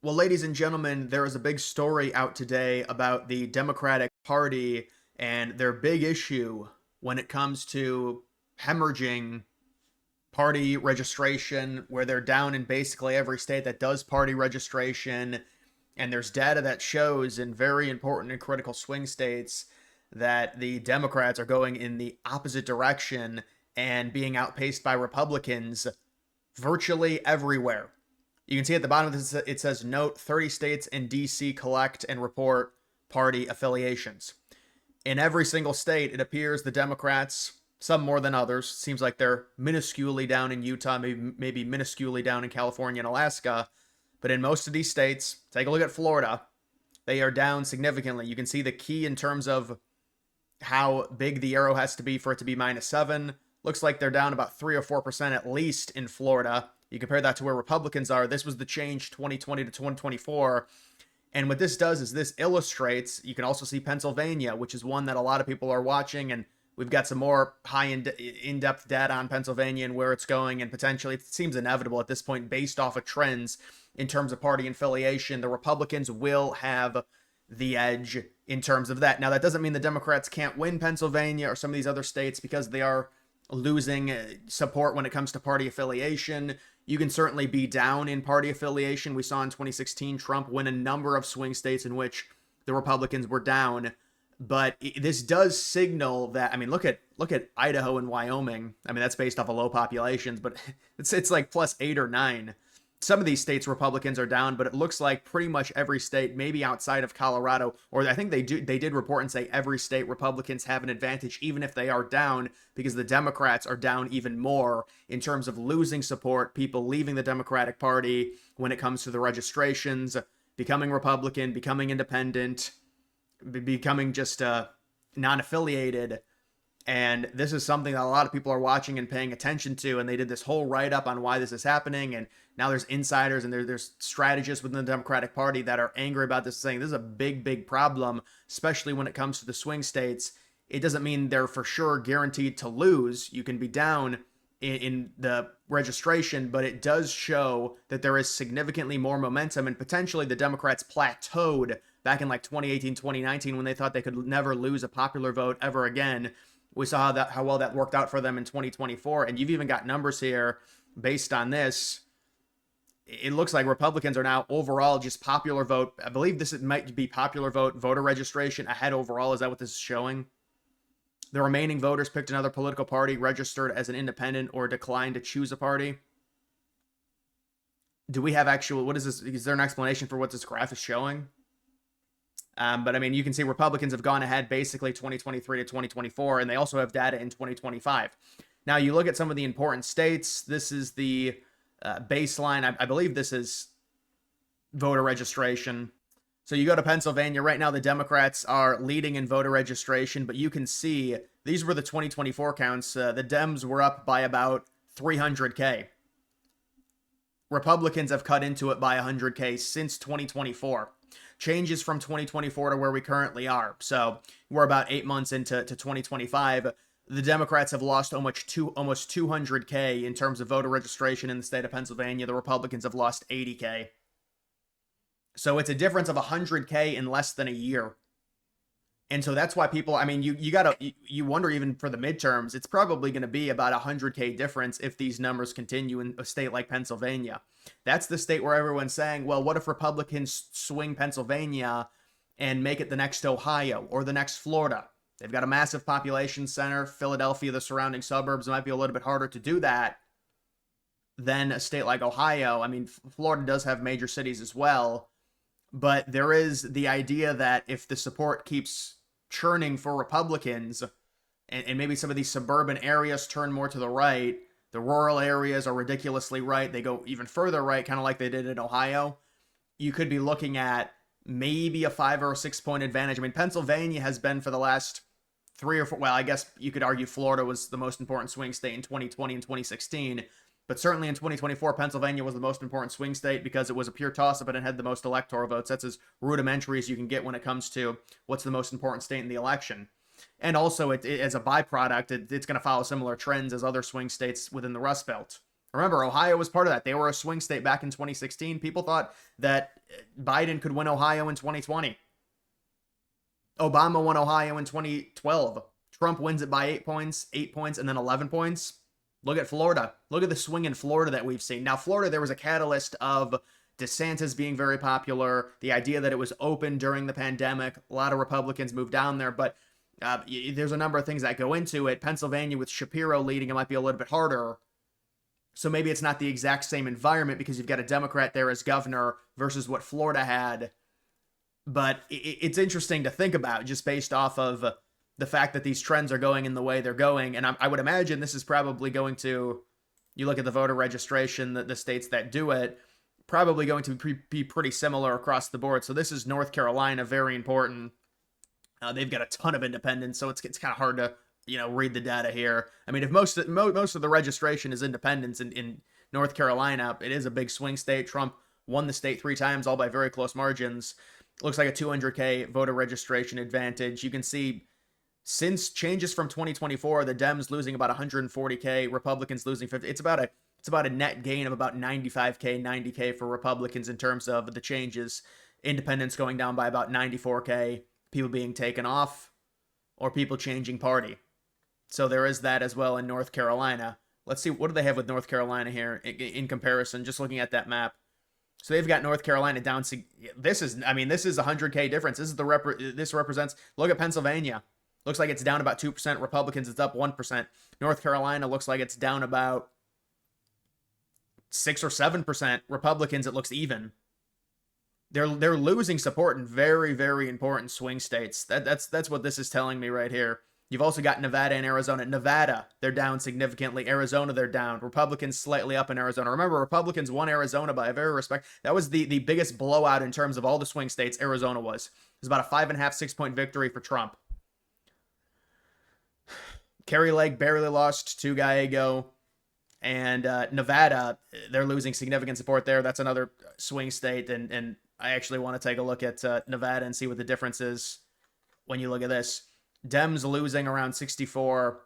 Well, ladies and gentlemen, there is a big story out today about the Democratic Party and their big issue when it comes to hemorrhaging party registration, where they're down in basically every state that does party registration. And there's data that shows in very important and critical swing states that the Democrats are going in the opposite direction and being outpaced by Republicans virtually everywhere. You can see at the bottom of this, it says, note 30 states and DC collect and report party affiliations. In every single state, it appears the Democrats, some more than others, seems like they're minusculely down in Utah, maybe minusculely down in California and Alaska. But in most of these states, take a look at Florida, they are down significantly. You can see the key in terms of how big the arrow has to be for it to be -7. Looks like they're down about 3 or 4% at least in Florida. You compare that to where Republicans are. This was the change 2020 to 2024. And what this does is this illustrates, you can also see Pennsylvania, which is one that a lot of people are watching. And we've got some more high in-depth data on Pennsylvania and where it's going. And potentially it seems inevitable at this point based off of trends in terms of party affiliation. The Republicans will have the edge in terms of that. Now, that doesn't mean the Democrats can't win Pennsylvania or some of these other states because they are losing support when it comes to party affiliation. You can certainly be down in party affiliation. We saw in 2016 Trump win a number of swing states in which the Republicans were down. But this does signal that, I mean, look at Idaho and Wyoming. I mean, that's based off of low populations, but it's like +8 or 9. Some of these states Republicans are down, but it looks like pretty much every state, maybe outside of Colorado, or I think they did report and say every state Republicans have an advantage, even if they are down, because the Democrats are down even more in terms of losing support, people leaving the Democratic Party when it comes to the registrations, becoming Republican, becoming independent, becoming just non-affiliated. And this is something that a lot of people are watching and paying attention to. And they did this whole write-up on why this is happening. And now there's insiders and there's strategists within the Democratic Party that are angry about this, saying this is a big, big problem, especially when it comes to the swing states. It doesn't mean they're for sure guaranteed to lose. You can be down in the registration, but it does show that there is significantly more momentum, and potentially the Democrats plateaued back in like 2018, 2019 when they thought they could never lose a popular vote ever again. We saw how well that worked out for them in 2024. And you've even got numbers here based on this. It looks like Republicans are now overall just popular vote. I believe this might be popular vote, voter registration ahead overall. Is that what this is showing? The remaining voters picked another political party, registered as an independent, or declined to choose a party. Do we have actual, what is this? Is there an explanation for what this graph is showing? But I mean, you can see Republicans have gone ahead basically 2023 to 2024, and they also have data in 2025. Now, you look at some of the important states. This is the baseline. I believe this is voter registration. So you go to Pennsylvania. Right now, the Democrats are leading in voter registration, but you can see these were the 2024 counts. The Dems were up by about 300K. Republicans have cut into it by 100K since 2024. Changes from 2024 to where we currently are. So we're about 8 months into 2025. The Democrats have lost almost 200K in terms of voter registration in the state of Pennsylvania. The Republicans have lost 80K. So it's a difference of 100K in less than a year. And so that's why people, I mean, you wonder even for the midterms, it's probably going to be about 100K difference if these numbers continue in a state like Pennsylvania. That's the state where everyone's saying, well, what if Republicans swing Pennsylvania and make it the next Ohio or the next Florida? They've got a massive population center. Philadelphia, the surrounding suburbs, it might be a little bit harder to do that than a state like Ohio. I mean, Florida does have major cities as well. But there is the idea that if the support keeps churning for Republicans, and maybe some of these suburban areas turn more to the right, the rural areas are ridiculously right, they go even further right, kind of like they did in Ohio, you could be looking at maybe a 5 or 6 point advantage. I mean, Pennsylvania has been for the last 3 or 4, well, I guess you could argue Florida was the most important swing state in 2020 and 2016. But certainly in 2024, Pennsylvania was the most important swing state because it was a pure toss-up and it had the most electoral votes. That's as rudimentary as you can get when it comes to what's the most important state in the election. And also, as a byproduct, it's going to follow similar trends as other swing states within the Rust Belt, Remember, Ohio was part of that. They were a swing state back in 2016. People thought that Biden could win Ohio in 2020. Obama won Ohio in 2012. Trump wins it by 8 points, and then 11 points. Look at Florida. Look at the swing in Florida that we've seen. Now, Florida, there was a catalyst of DeSantis being very popular, the idea that it was open during the pandemic. A lot of Republicans moved down there, but there's a number of things that go into it. Pennsylvania, with Shapiro leading, it might be a little bit harder. So maybe it's not the exact same environment because you've got a Democrat there as governor versus what Florida had. But it's interesting to think about just based off of the fact that these trends are going in the way they're going. And I would imagine this is probably going to, you look at the voter registration, the states that do it, probably going to be pretty similar across the board. So this is North Carolina, very important. They've got a ton of independents, so it's kind of hard to read the data here. I mean, if most of the registration is independents in North Carolina, it is a big swing state. Trump won the state 3 times, all by very close margins. Looks like a 200K voter registration advantage. You can see since changes from 2024, the Dems losing about 140K, Republicans losing 50. It's about a net gain of about 95K, 90K for Republicans in terms of the changes. Independents going down by about 94K, people being taken off, or people changing party. So there is that as well in North Carolina. Let's see, what do they have with North Carolina here in comparison, just looking at that map. So they've got North Carolina down. This is a 100K difference. This represents, look at Pennsylvania. Looks like it's down about 2%. Republicans, it's up 1%. North Carolina looks like it's down about 6 or 7%. Republicans, it looks even. They're losing support in very, very important swing states. That's what this is telling me right here. You've also got Nevada and Arizona. Nevada, they're down significantly. Arizona, they're down. Republicans slightly up in Arizona. Remember, Republicans won Arizona by a very respect. That was the biggest blowout in terms of all the swing states. Arizona was. It was about a 5.5, 6-point victory for Trump. Kerry Lake barely lost to Gallego. And Nevada, they're losing significant support there. That's another swing state. And I actually want to take a look at Nevada and see what the difference is when you look at this. Dems losing around 64,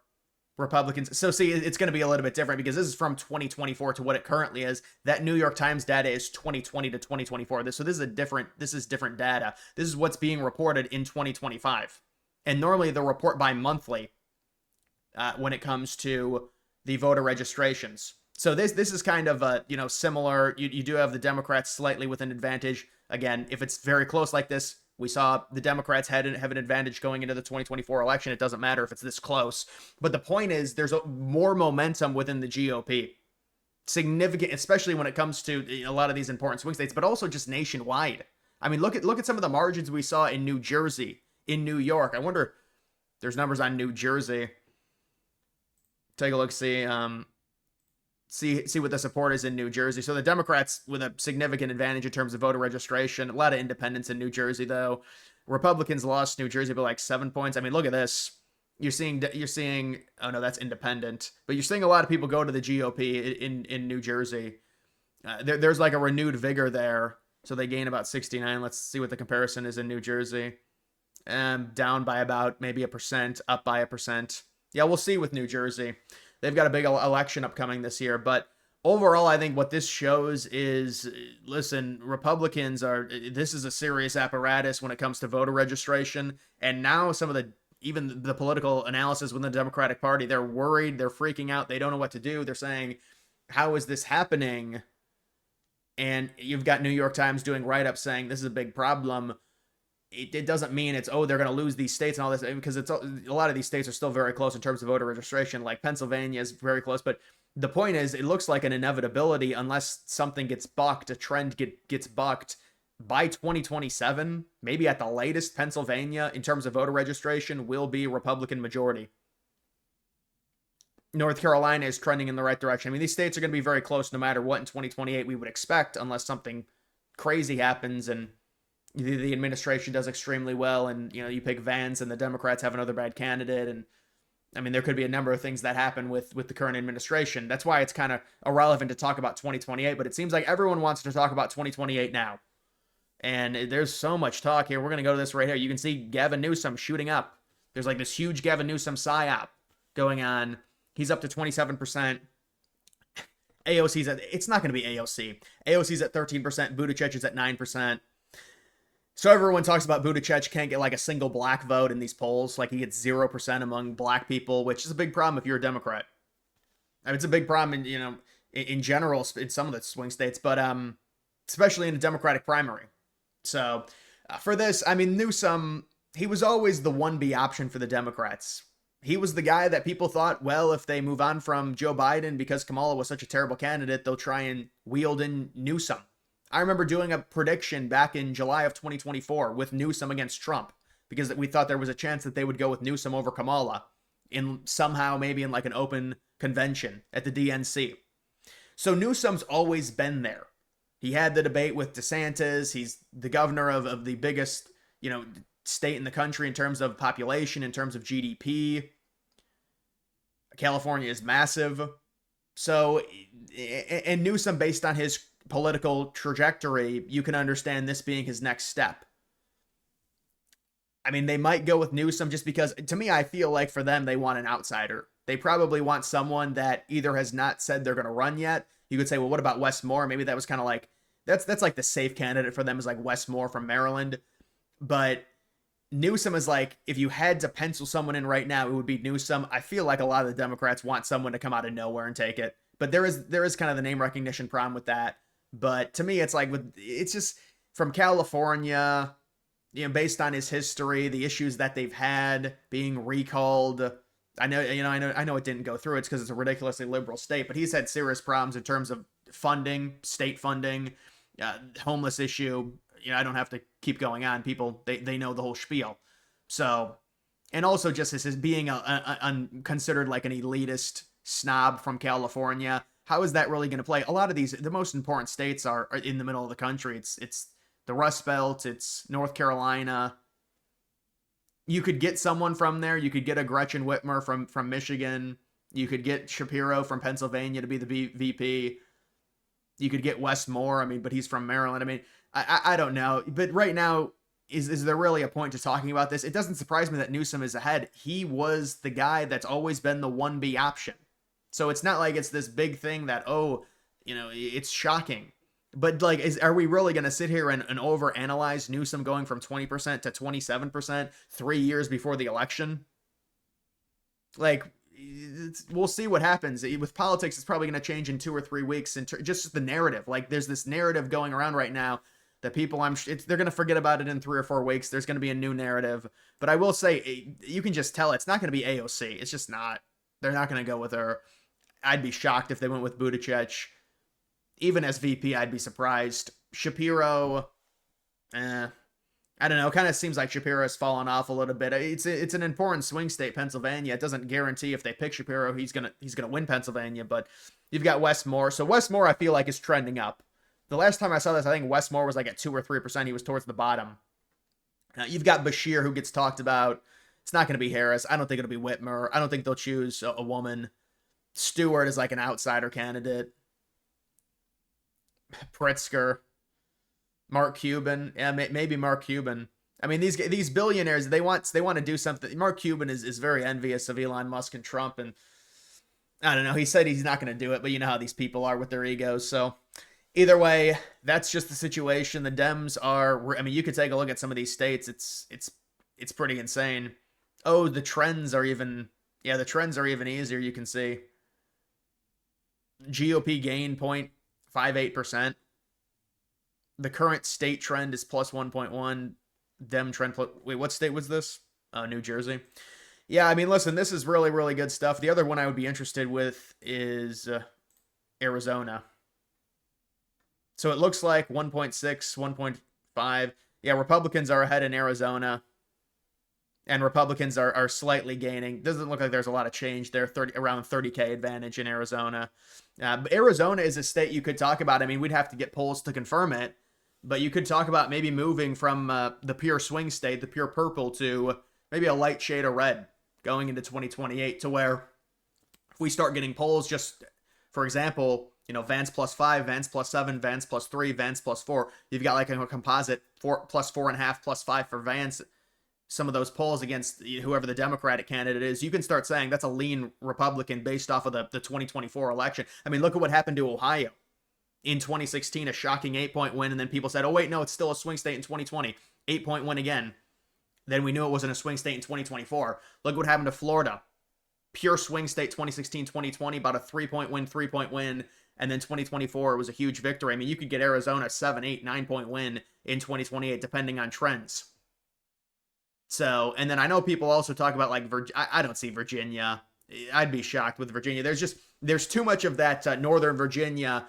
Republicans. So see, it's going to be a little bit different because this is from 2024 to what it currently is. That New York Times data is 2020 to 2024. So this is different data. This is what's being reported in 2025. And normally they'll report bi-monthly when it comes to the voter registrations. So this is kind of similar. You do have the Democrats slightly with an advantage. Again, if it's very close like this, we saw the Democrats have an advantage going into the 2024 election. It doesn't matter if it's this close. But the point is there's more momentum within the GOP. Significant, especially when it comes to a lot of these important swing states, but also just nationwide. I mean, look at some of the margins we saw in New Jersey, in New York. I wonder if there's numbers on New Jersey. Take a look, see what the support is in New Jersey. So the Democrats with a significant advantage in terms of voter registration. A lot of independents in New Jersey, though. Republicans lost New Jersey by like 7 points. I mean, look at this. You're seeing. Oh no, that's independent. But you're seeing a lot of people go to the GOP in New Jersey. There's like a renewed vigor there. So they gain about 69. Let's see what the comparison is in New Jersey. Down by about maybe 1%, up by 1%. Yeah, we'll see with New Jersey. They've got a big election upcoming this year, but overall, I think what this shows is, listen, Republicans this is a serious apparatus when it comes to voter registration, and now even the political analysis within the Democratic Party, they're worried, they're freaking out, they don't know what to do. They're saying, how is this happening? And you've got New York Times doing write-ups saying this is a big problem. It doesn't mean it's, they're going to lose these states and all this, because a lot of these states are still very close in terms of voter registration. Like Pennsylvania is very close, but the point is it looks like an inevitability unless something gets bucked, a trend gets bucked by 2027, maybe at the latest. Pennsylvania, in terms of voter registration, will be Republican majority. North Carolina is trending in the right direction. I mean, these states are going to be very close no matter what in 2028 we would expect, unless something crazy happens and the administration does extremely well, and you pick Vance and the Democrats have another bad candidate, and I mean there could be a number of things that happen with the current administration. That's why it's kind of irrelevant to talk about 2028, but it seems like everyone wants to talk about 2028 now. And there's so much talk here. We're going to go to this right here. You can see Gavin Newsom shooting up. There's like this huge Gavin Newsom psyop going on. He's up to 27%. AOC's at, it's not going to be AOC. AOC's at 13%, Buttigieg is at 9%. So everyone talks about Buttigieg can't get like a single black vote in these polls. Like he gets 0% among black people, which is a big problem if you're a Democrat. I mean, it's a big problem, in general in some of the swing states, but especially in a Democratic primary. So for this, I mean, Newsom, he was always the 1B option for the Democrats. He was the guy that people thought, well, if they move on from Joe Biden because Kamala was such a terrible candidate, they'll try and wield in Newsom. I remember doing a prediction back in July of 2024 with Newsom against Trump because we thought there was a chance that they would go with Newsom over Kamala in somehow maybe in like an open convention at the DNC. So Newsom's always been there. He had the debate with DeSantis. He's the governor of the biggest, state in the country in terms of population, in terms of GDP. California is massive. So, and Newsom, based on his political trajectory, you can understand this being his next step. I mean, they might go with Newsom just because, to me, I feel like for them, they want an outsider. They probably want someone that either has not said they're going to run yet. You could say, well, what about Wes Moore? Maybe that was kind of like, that's like the safe candidate for them is like Wes Moore from Maryland. But Newsom is like, if you had to pencil someone in right now, it would be Newsom. I feel like a lot of the Democrats want someone to come out of nowhere and take it. But there is kind of the name recognition problem with that. But to me, it's like it's just from California, based on his history, the issues that they've had, being recalled. I know it didn't go through. It's because it's a ridiculously liberal state, but he's had serious problems in terms of funding, state funding, homeless issue. I don't have to keep going on. People, they know the whole spiel. So, and also just as being considered like an elitist snob from California. How is that really going to play? A lot of the most important states are in the middle of the country. It's the Rust Belt. It's North Carolina. You could get someone from there. You could get a Gretchen Whitmer from Michigan. You could get Shapiro from Pennsylvania to be the VP. You could get Wes Moore. I mean, but he's from Maryland. I mean, I don't know. But right now, is there really a point to talking about this? It doesn't surprise me that Newsom is ahead. He was the guy that's always been the 1B option. So it's not like it's this big thing that, it's shocking. But like, are we really going to sit here and overanalyze Newsom going from 20% to 27% 3 years before the election? Like, we'll see what happens. With politics, it's probably going to change in 2 or 3 weeks. And just the narrative, like there's this narrative going around right now that people, they're going to forget about it in 3 or 4 weeks. There's going to be a new narrative. But I will say, you can just tell it's not going to be AOC. It's just not. They're not going to go with her. I'd be shocked if they went with Buttigieg. Even as VP, I'd be surprised. Shapiro, I don't know. It kind of seems like Shapiro's fallen off a little bit. It's an important swing state, Pennsylvania. It doesn't guarantee if they pick Shapiro, he's gonna win Pennsylvania. But you've got Wes Moore. So Wes Moore, I feel like, is trending up. The last time I saw this, I think Wes Moore was like at 2 or 3%. He was towards the bottom. You've got Bashir, who gets talked about. It's not going to be Harris. I don't think it'll be Whitmer. I don't think they'll choose a woman. Stewart is like an outsider candidate. Pritzker. Mark Cuban. Yeah, maybe Mark Cuban. I mean, these billionaires, they want to do something. Mark Cuban is very envious of Elon Musk and Trump. And I don't know. He said he's not going to do it. But you know how these people are with their egos. So either way, that's just the situation. The Dems are, I mean, you could take a look at some of these states. It's pretty insane. Oh, the trends are even easier. You can see GOP gain 0.58%. The current state trend is plus 1.1. Dem trend wait, what state was this? New Jersey. Yeah, I mean, listen, this is really, really good stuff. The other one I would be interested with is Arizona. So it looks like 1.6, 1.5. Yeah, Republicans are ahead in Arizona. And Republicans are slightly gaining. Doesn't look like there's a lot of change there. Around 30K advantage in Arizona. But Arizona is a state you could talk about. I mean, we'd have to get polls to confirm it. But you could talk about maybe moving from the pure swing state, the pure purple, to maybe a light shade of red going into 2028, to where if we start getting polls, just for example, Vance +5, Vance +7, Vance +3, Vance +4, you've got like a composite 4 +4.5 +5 for Vance. some of those polls against whoever the Democratic candidate is, you can start saying that's a lean Republican based off of the 2024 election. I mean, look at what happened to Ohio in 2016, a shocking 8-point win, and then people said, oh, wait, no, it's still a swing state in 2020. 8-point win again. Then we knew it wasn't a swing state in 2024. Look what happened to Florida. Pure swing state 2016, 2020, about a 3-point win, and then 2024 was a huge victory. I mean, you could get Arizona 7, 8, 9-point win in 2028, depending on trends. So, and then I know people also talk about like I don't see Virginia. I'd be shocked with Virginia. There's too much of that Northern Virginia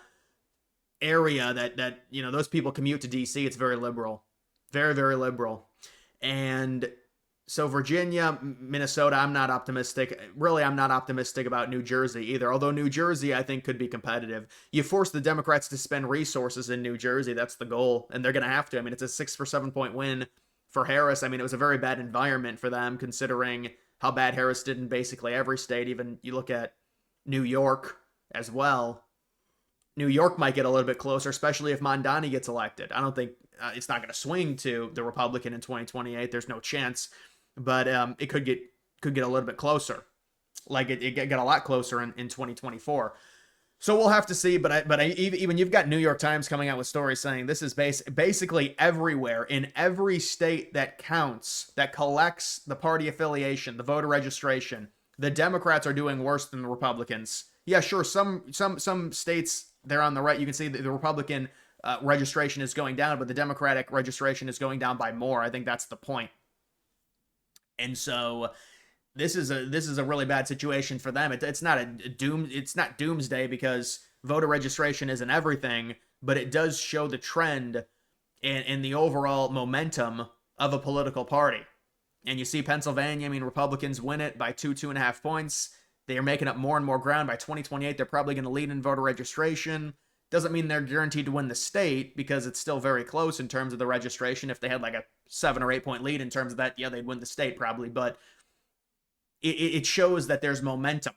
area that those people commute to DC. It's very liberal, very, very liberal. And so Virginia, Minnesota, I'm not optimistic. Really, I'm not optimistic about New Jersey either. Although New Jersey, I think, could be competitive. You force the Democrats to spend resources in New Jersey. That's the goal. And they're going to have to. I mean, it's a 6 for 7-point win for Harris. I mean, it was a very bad environment for them, considering how bad Harris did in basically every state. Even you look at New York as well. New York might get a little bit closer, especially if Mondani gets elected. I don't think it's not going to swing to the Republican in 2028. There's no chance, but it could get a little bit closer. Like it got a lot closer in 2024. So we'll have to see, but even you've got New York Times coming out with stories saying this is basically everywhere, in every state that counts, that collects the party affiliation, the voter registration, the Democrats are doing worse than the Republicans. Yeah, sure, some states they're on the right. You can see the Republican registration is going down, but the Democratic registration is going down by more. I think that's the point. And so this is a really bad situation for them. It's not doomsday because voter registration isn't everything, but it does show the trend in the overall momentum of a political party. And you see Pennsylvania, I mean, Republicans win it by 2.5 points. They are making up more and more ground. By 2028, they're probably going to lead in voter registration. Doesn't mean they're guaranteed to win the state because it's still very close in terms of the registration. If they had like a 7 or 8 point lead in terms of that, yeah, they'd win the state probably. But it shows that there's momentum.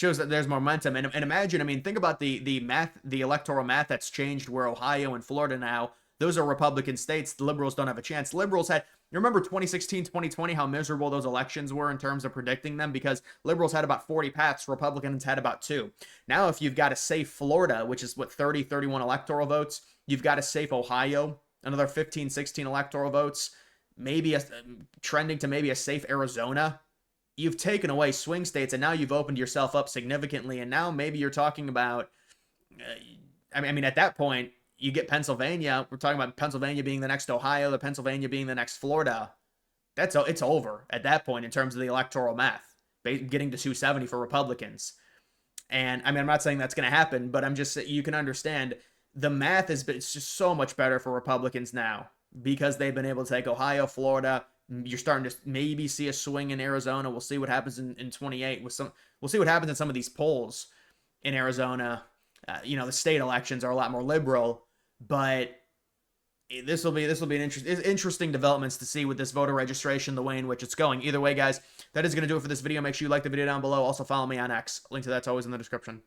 And imagine, I mean, think about the electoral math that's changed where Ohio and Florida now, those are Republican states. The liberals don't have a chance. Liberals had, you remember 2016, 2020, how miserable those elections were in terms of predicting them because liberals had about 40 paths, Republicans had about 2. Now, if you've got a safe Florida, which is what, 30, 31 electoral votes, you've got a safe Ohio, another 15, 16 electoral votes, maybe trending to maybe a safe Arizona. You've taken away swing states, and now you've opened yourself up significantly, and now maybe you're talking about, I mean, at that point, you get Pennsylvania. We're talking about Pennsylvania being the next Ohio, the Pennsylvania being the next Florida. It's over at that point in terms of the electoral math, getting to 270 for Republicans. And I mean, I'm not saying that's going to happen, but I'm just saying you can understand the math it's just so much better for Republicans now because they've been able to take Ohio, Florida. You're starting to maybe see a swing in Arizona. We'll see what happens in 28 with some. We'll see what happens in some of these polls in Arizona. The state elections are a lot more liberal. But this will be an interesting developments to see with this voter registration, the way in which it's going. Either way, guys, that is going to do it for this video. Make sure you like the video down below. Also follow me on X. Link to that's always in the description.